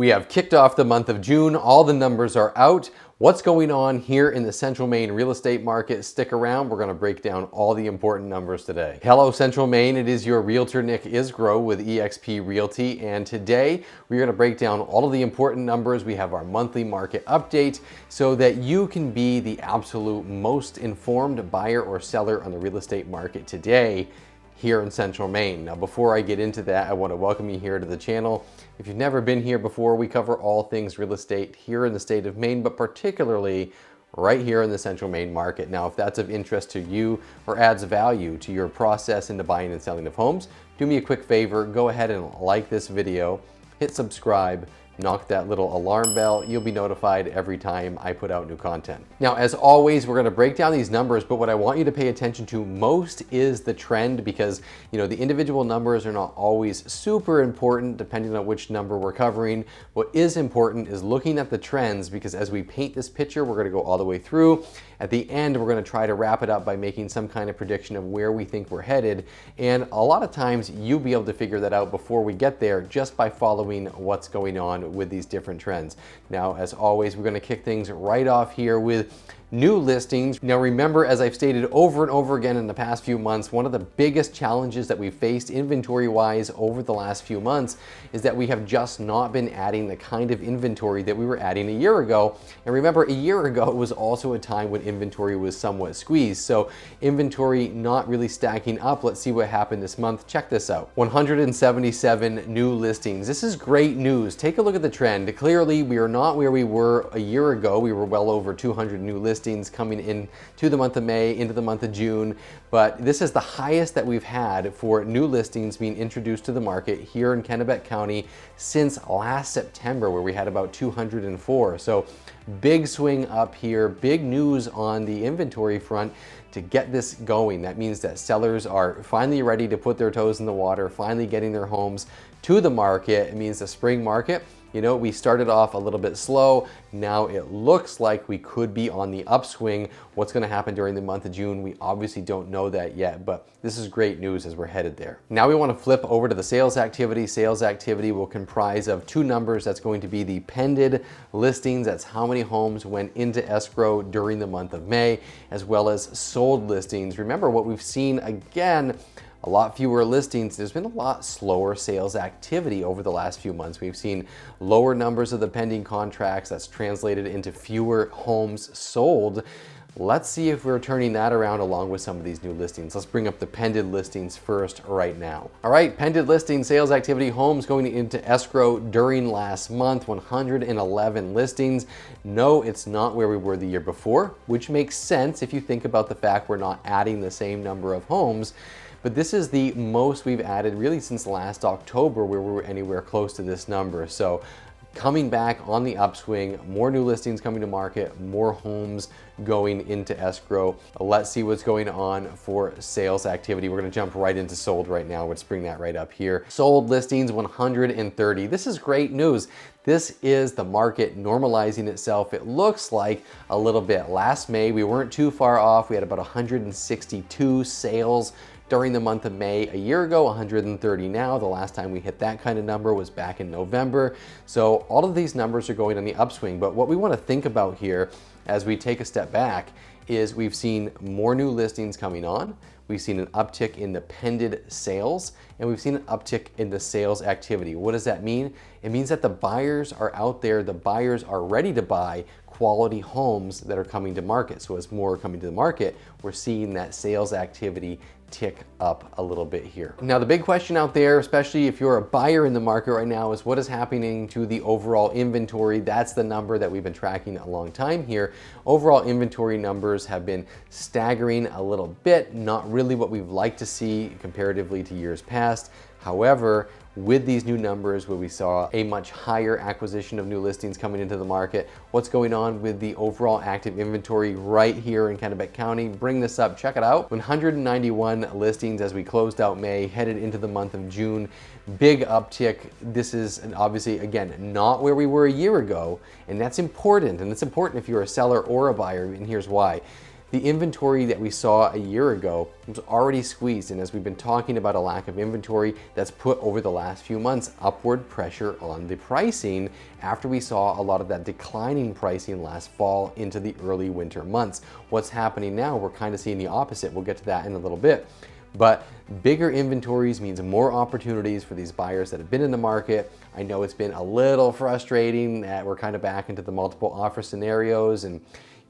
We have kicked off the month of June. All the numbers are out. What's going on here in the Central Maine real estate market? Stick around. We're going to break down all the important numbers today. Hello, Central Maine. It is your realtor, Nick Isgro with eXp Realty. And today we're going to break down all of the important numbers. We have our monthly market update so that you can be the absolute most informed buyer or seller on the real estate market today here in Central Maine. Now, before I get into that, I want to welcome you here to the channel. If you've never been here before, we cover all things real estate here in the state of Maine, but particularly right here in the Central Maine market. Now, if that's of interest to you or adds value to your process into buying and selling of homes, do me a quick favor, go ahead and like this video, hit subscribe, knock that little alarm bell. You'll be notified every time I put out new content. Now, as always, we're going to break down these numbers, but what I want you to pay attention to most is the trend, because the individual numbers are not always super important depending on which number we're covering. What is important is looking at the trends, because as we paint this picture, we're going to go all the way through. At the end, we're going to try to wrap it up by making some kind of prediction of where we think we're headed. And a lot of times you'll be able to figure that out before we get there just by following what's going on with these different trends. Now, as always, we're going to kick things right off here with new listings. Now, remember, as I've stated over and over again in the past few months, one of the biggest challenges that we've faced inventory-wise over the last few months is that we have just not been adding the kind of inventory that we were adding a year ago. And remember, a year ago was also a time when inventory was somewhat squeezed. So inventory not really stacking up. Let's see what happened this month. Check this out. 177 new listings. This is great news. Take a look at the trend. Clearly, we are not where we were a year ago. We were well over 200 new listings coming in to the month of May, into the month of June, but this is the highest that we've had for new listings being introduced to the market here in Kennebec County since last September, where we had about 204. So big swing up here, big news on the inventory front to get this going. That means that sellers are finally ready to put their toes in the water, finally getting their homes to the market. It means the spring market, we started off a little bit slow. Now it looks like we could be on the upswing. What's going to happen during the month of June? We obviously don't know that yet, but this is great news as we're headed there. Now we want to flip over to the sales activity. Sales activity will comprise of two numbers. That's going to be the pended listings. That's how many homes went into escrow during the month of May, as well as sold listings. Remember what we've seen again, a lot fewer listings. There's been a lot slower sales activity over the last few months. We've seen lower numbers of the pending contracts. That's translated into fewer homes sold. Let's see if we're turning that around along with some of these new listings. Let's bring up the pended listings first right now. All right, pended listing sales activity, homes going into escrow during last month, 111 listings. No, it's not where we were the year before, which makes sense if you think about the fact we're not adding the same number of homes. But this is the most we've added really since last October, where we were anywhere close to this number. So coming back on the upswing, more new listings coming to market, more homes going into escrow. Let's see what's going on for sales activity. We're going to jump right into sold right now. Let's bring that right up here. Sold listings 130. This is great news. This is the market normalizing itself. It looks like a little bit. Last May, we weren't too far off. We had about 162 sales during the month of May. A year ago, 130 now. The last time we hit that kind of number was back in November. So all of these numbers are going on the upswing. But what we want to think about here as we take a step back is we've seen more new listings coming on. We've seen an uptick in the pended sales, and we've seen an uptick in the sales activity. What does that mean? It means that the buyers are out there. The buyers are ready to buy quality homes that are coming to market. So as more are coming to the market, we're seeing that sales activity tick up a little bit here. Now, the big question out there, especially if you're a buyer in the market right now, is what is happening to the overall inventory? That's the number that we've been tracking a long time here. Overall inventory numbers have been staggering a little bit, not really what we'd like to see comparatively to years past. However, with these new numbers where we saw a much higher acquisition of new listings coming into the market, what's going on with the overall active inventory right here in Kennebec County? Bring this up, check it out. 191 listings as we closed out May, headed into the month of June. Big uptick. This is obviously, again, not where we were a year ago, and that's important. And it's important if you're a seller or a buyer, and here's why. The inventory that we saw a year ago was already squeezed, and as we've been talking about a lack of inventory, that's put over the last few months upward pressure on the pricing after we saw a lot of that declining pricing last fall into the early winter months. What's happening now, we're kind of seeing the opposite. We'll get to that in a little bit. But bigger inventories means more opportunities for these buyers that have been in the market. I know it's been a little frustrating that we're kind of back into the multiple offer scenarios, and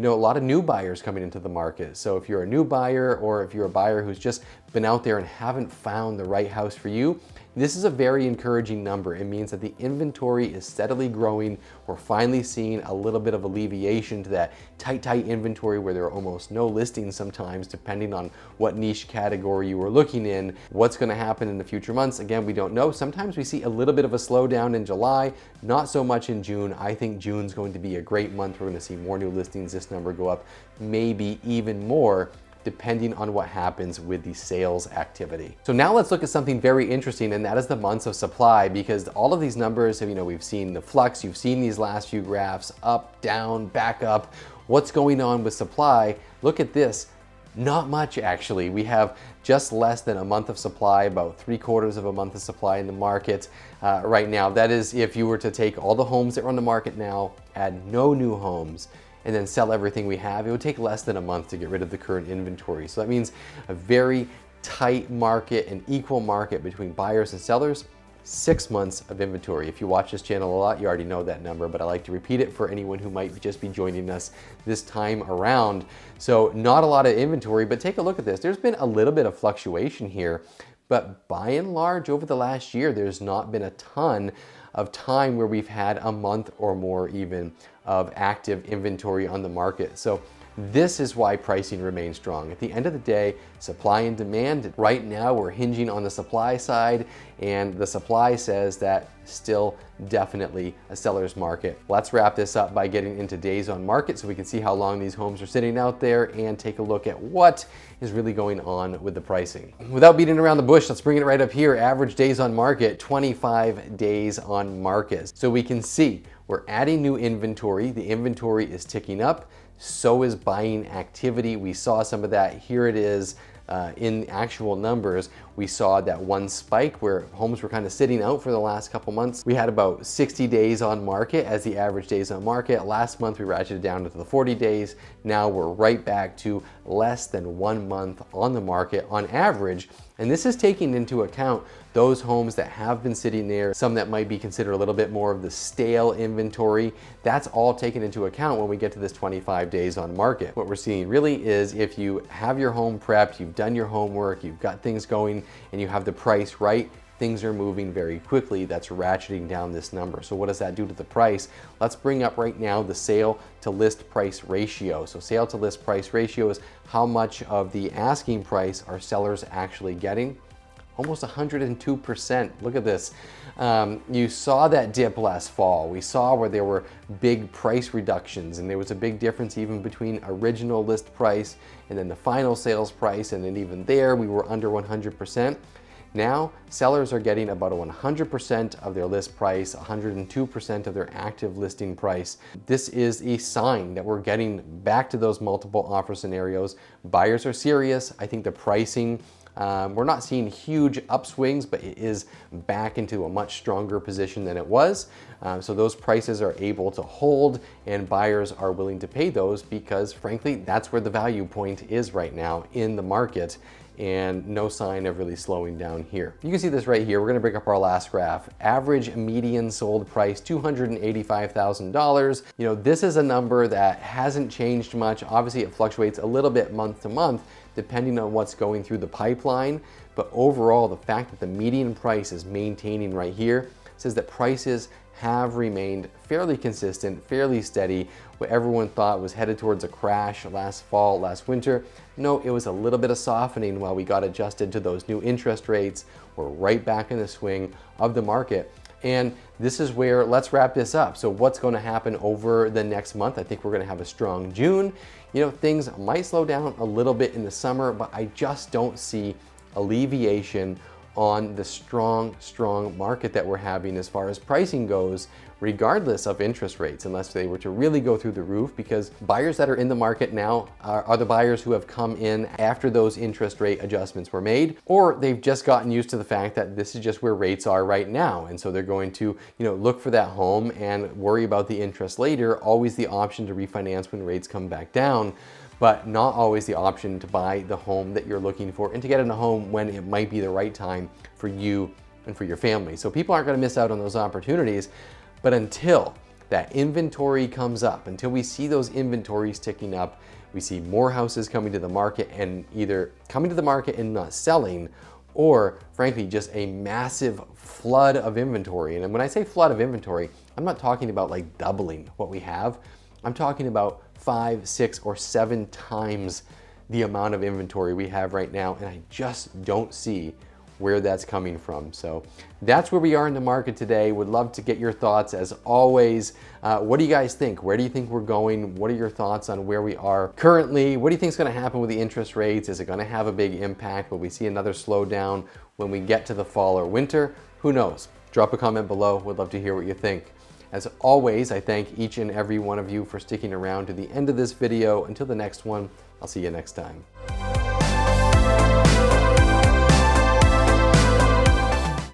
a lot of new buyers coming into the market. So if you're a new buyer, or if you're a buyer who's just been out there and haven't found the right house for you, this is a very encouraging number. It means that the inventory is steadily growing. We're finally seeing a little bit of alleviation to that tight inventory where there are almost no listings sometimes, depending on what niche category you were looking in. What's going to happen in the future months? Again, we don't know. Sometimes we see a little bit of a slowdown in July, not so much in June. I think June's going to be a great month. We're going to see more new listings, this number go up, maybe even more, depending on what happens with the sales activity. So now let's look at something very interesting, and that is the months of supply, because all of these numbers, we've seen the flux, you've seen these last few graphs, up, down, back up. What's going on with supply? Look at this. Not much, actually. We have just less than a month of supply, about 3/4 of a month of supply in the market right now. That is if you were to take all the homes that are on the market now, add no new homes, and then sell everything we have, it would take less than a month to get rid of the current inventory. So that means a very tight market, an equal market between buyers and sellers. 6 months of inventory. If you watch this channel a lot, you already know that number, but I like to repeat it for anyone who might just be joining us this time around. So not a lot of inventory, but take a look at this. There's been a little bit of fluctuation here, but by and large, over the last year, there's not been a ton of time where we've had a month or more even of active inventory on the market. So this is why pricing remains strong. At the end of the day, supply and demand, right now we're hinging on the supply side, and the supply says that still definitely a seller's market. Let's wrap this up by getting into days on market so we can see how long these homes are sitting out there and take a look at what is really going on with the pricing. Without beating around the bush, let's bring it right up here. Average days on market, 25 days on market. So we can see we're adding new inventory. The inventory is ticking up. So is buying activity. We saw some of that. Here it is in actual numbers. We saw that one spike where homes were kind of sitting out for the last couple months. We had about 60 days on market as the average days on market. Last month we ratcheted down to the 40 days. Now we're right back to less than 1 month on the market on average. And this is taking into account those homes that have been sitting there, some that might be considered a little bit more of the stale inventory. That's all taken into account when we get to this 25 days on market. What we're seeing really is if you have your home prepped, you've done your homework, you've got things going, and you have the price right, things are moving very quickly. That's ratcheting down this number. So what does that do to the price? Let's bring up right now the sale to list price ratio. So sale to list price ratio is how much of the asking price are sellers actually getting. Almost 102%. Look at this. You saw that dip last fall. We saw where there were big price reductions, and there was a big difference even between original list price and then the final sales price, and then even there we were under 100%. Now, sellers are getting about 100% of their list price, 102% of their active listing price. This is a sign that we're getting back to those multiple offer scenarios. Buyers are serious. I think the pricing, we're not seeing huge upswings, but it is back into a much stronger position than it was. So those prices are able to hold, and buyers are willing to pay those because, frankly, that's where the value point is right now in the market, and no sign of really slowing down here. You can see this right here. We're gonna break up our last graph. Average median sold price, $285,000. This is a number that hasn't changed much. Obviously, it fluctuates a little bit month to month, depending on what's going through the pipeline. But overall, the fact that the median price is maintaining right here says that prices have remained fairly consistent, fairly steady. What everyone thought was headed towards a crash last fall, last winter, no, it was a little bit of softening while we got adjusted to those new interest rates. We're right back in the swing of the market. And this is where, let's wrap this up. So what's going to happen over the next month? I think we're going to have a strong June. Things might slow down a little bit in the summer, but I just don't see alleviation on the strong market that we're having as far as pricing goes regardless of interest rates, unless they were to really go through the roof, because buyers that are in the market now are the buyers who have come in after those interest rate adjustments were made, or they've just gotten used to the fact that this is just where rates are right now. And so they're going to, look for that home and worry about the interest later. Always the option to refinance when rates come back down, but not always the option to buy the home that you're looking for and to get in a home when it might be the right time for you and for your family. So people aren't going to miss out on those opportunities. But until that inventory comes up, until we see those inventories ticking up, we see more houses coming to the market and either coming to the market and not selling, or frankly, just a massive flood of inventory. And when I say flood of inventory, I'm not talking about like doubling what we have. I'm talking about 5, 6, or 7 times the amount of inventory we have right now. And I just don't see where that's coming from. So that's where we are in the market today. Would love to get your thoughts as always. What do you guys think? Where do you think we're going? What are your thoughts on where we are currently? What do you think is going to happen with the interest rates? Is it going to have a big impact? Will we see another slowdown when we get to the fall or winter? Who knows? Drop a comment below. Would love to hear what you think. As always, I thank each and every one of you for sticking around to the end of this video. Until the next one, I'll see you next time.